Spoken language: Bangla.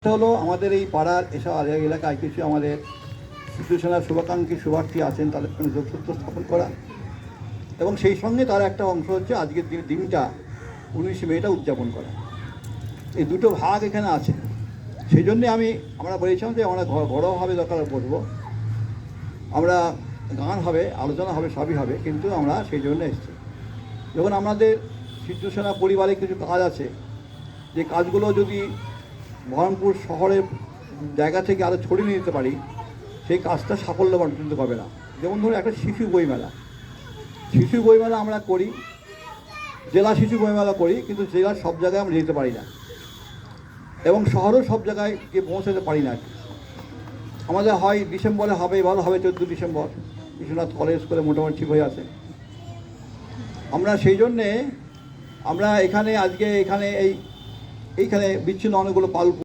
এটা হলো আমাদের এই পাড়ার এসব এলাকায় কিছু আমাদের শিশুসেনার শুভাকাঙ্ক্ষী শুভার্থী আছেন, তাদের সঙ্গে যোগসূত্র স্থাপন করা এবং সেই সঙ্গে তার একটা অংশ হচ্ছে আজকের দিনটা 19শে মেটা উদযাপন করা। এই দুটো ভাগ এখানে আছে। সেই জন্যে আমরা বলেছিলাম যে আমরা ঘরোয়াভাবে দরকার বসবো, আমরা গান হবে, আলোচনা হবে, সবই হবে, কিন্তু আমরা সেই জন্য এসেছি। যখন আমাদের শিশুসেনা পরিবারে কিছু কাজ আছে, যে কাজগুলো যদি বহরমপুর শহরের জায়গা থেকে আরও ছড়িয়ে নিয়ে যেতে পারি, সেই কাজটা সাফল্যমণ্ডিত হবে না। যেমন ধরুন একটা শিশু বইমেলা আমরা করি, জেলা শিশু বইমেলা করি, কিন্তু জেলার সব জায়গায় আমরা যেতে পারি না এবং শহরেও সব জায়গায় গিয়ে পৌঁছাতে পারি না। আমাদের হয় ডিসেম্বরে হবে, ভালো হবে 14 ডিসেম্বর বিশ্বনাথ কলেজ স্কুলে মোটামুটি ঠিক হয়ে আছে। আমরা সেই জন্যে আমরা এখানে আজকে এইখানে বিচ্ছিন্ন অনেকগুলো পাল